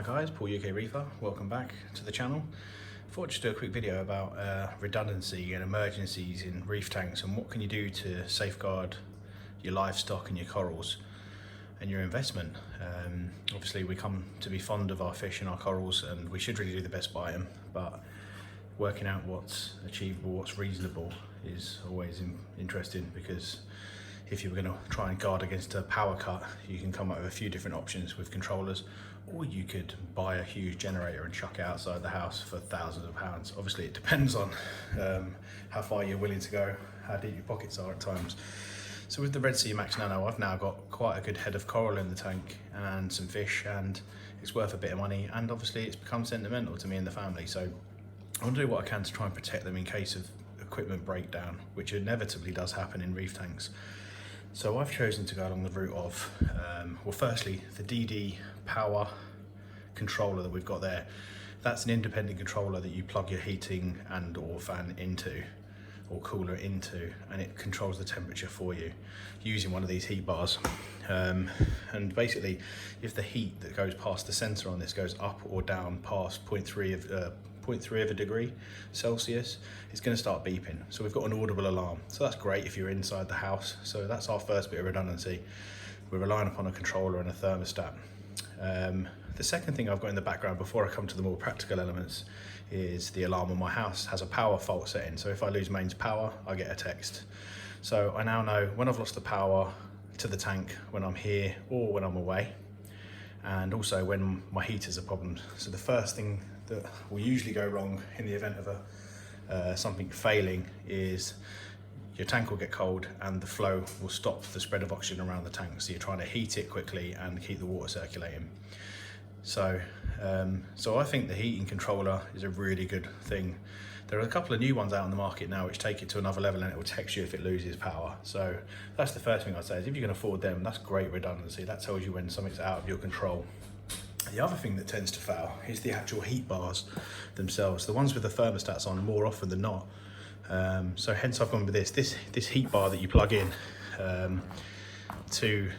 Hi guys, Paul UK Reefer, welcome back to the channel. I thought I'd just do a quick video about redundancy and emergencies in reef tanks and what can you do to safeguard your livestock and your corals and your investment. Obviously we come to be fond of our fish and our corals and we should really do the best by them, but working out what's achievable, what's reasonable is always interesting, because if you were going to try and guard against a power cut, you can come up with a few different options with controllers, or you could buy a huge generator and chuck it outside the house for thousands of pounds. Obviously it depends on how far you're willing to go, how deep your pockets are at times. So with the Sea Max Nano, I've now got quite a good head of coral in the tank and some fish, and it's worth a bit of money, and obviously it's become sentimental to me and the family. So I want to do what I can to try and protect them in case of equipment breakdown, which inevitably does happen in reef tanks. So I've chosen to go along the route of, well, firstly, the DD power controller that we've got there. That's an independent controller that you plug your heating and or fan into, or cooler into, and it controls the temperature for you using one of these heat bars. And basically, if the heat that goes past the sensor on this goes up or down past 0.3 of a degree Celsius, it's going to start beeping. So we've got an audible alarm. So that's great if you're inside the house. So that's our first bit of redundancy. We're relying upon a controller and a thermostat. The second thing I've got in the background before I come to the more practical elements is the alarm on my house has a power fault setting. So if I lose mains power, I get a text. So I now know when I've lost the power to the tank, when I'm here or when I'm away, and also when my heaters are problems. So the first thing that will usually go wrong in the event of something failing is your tank will get cold and the flow will stop the spread of oxygen around the tank. So you're trying to heat it quickly and keep the water circulating. So I think the heating controller is a really good thing. There are a couple of new ones out on the market now which take it to another level, and it will text you if it loses power. So that's the first thing I'd say, is if you can afford them, that's great redundancy. That tells you when something's out of your control. The other thing that tends to fail is the actual heat bars themselves, the ones with the thermostats on more often than not. So hence I've gone with this heat bar that you plug in to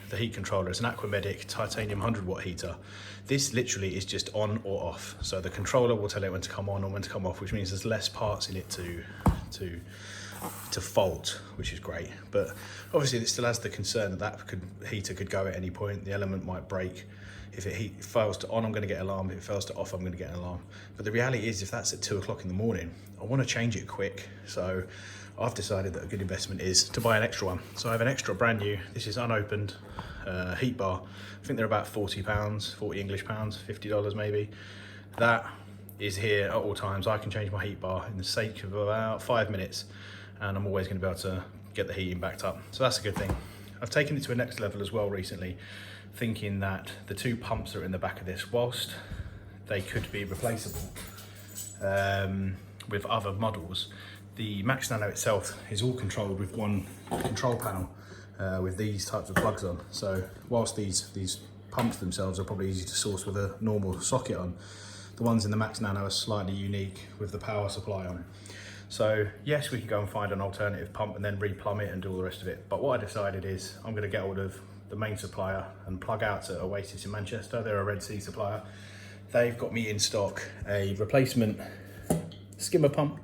the heat controller. It's an Aquamedic titanium 100-watt heater. This literally is just on or off. So the controller will tell it when to come on or when to come off, which means there's less parts in it to fault, which is great. But obviously it still has the concern that heater could go at any point. The element might break. If it fails to on, I'm going to get an alarm. If it fails to off, I'm going to get an alarm. But the reality is, if that's at 2 o'clock in the morning, I want to change it quick. So I've decided that a good investment is to buy an extra one. So I have an extra brand new, this is unopened heat bar. I think they're about £40, 40 English pounds, $50 maybe. That is here at all times. I can change my heat bar in the sake of about 5 minutes, and I'm always going to be able to get the heating backed up. So that's a good thing. I've taken it to a next level as well recently, thinking that the 2 pumps that are in the back of this, whilst they could be replaceable with other models, the Max Nano itself is all controlled with one control panel with these types of plugs on. So whilst these pumps themselves are probably easy to source with a normal socket on, the ones in the Max Nano are slightly unique with the power supply on. So yes, we can go and find an alternative pump and then replumb it and do all the rest of it. But what I decided is I'm going to get hold of the main supplier and plug out to Oasis in Manchester. They're a Red Sea supplier. They've got me in stock a replacement skimmer pump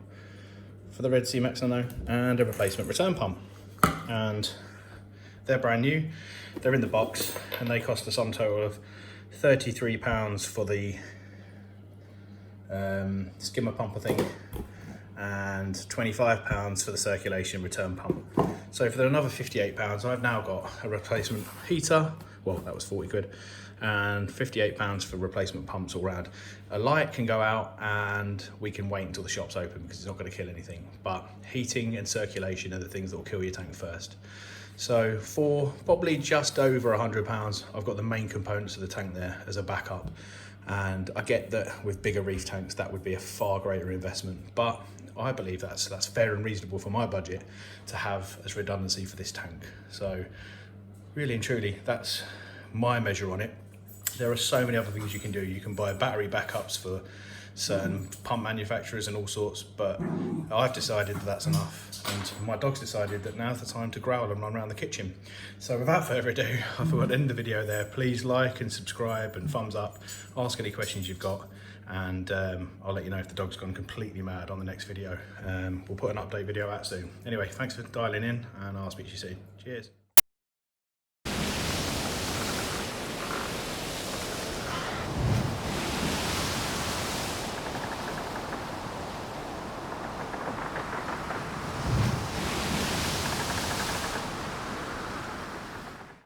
for the Red Sea Max Nano and a replacement return pump. And they're brand new. They're in the box and they cost a sum total of £33 for the skimmer pump, I think, and £25 for the circulation return pump. So for another £58, I've now got a replacement heater. Well, that was 40 quid, and £58 for replacement pumps all round. A light can go out and we can wait until the shop's open because it's not going to kill anything. But heating and circulation are the things that will kill your tank first. So for probably just over £100, I've got the main components of the tank there as a backup. And I get that with bigger reef tanks, that would be a far greater investment. But I believe that's fair and reasonable for my budget to have as redundancy for this tank. So really and truly, that's my measure on it. There are so many other things you can do. You can buy battery backups for certain pump manufacturers and all sorts, but I've decided that that's enough, and my dog's decided that now's the time to growl and run around the kitchen. So without further ado, I thought I'd end the video there. Please like and subscribe and thumbs up, ask any questions you've got, and I'll let you know if the dog's gone completely mad on the next video. We'll put an update video out soon. Anyway, thanks for dialing in, and I'll speak to you soon. Cheers.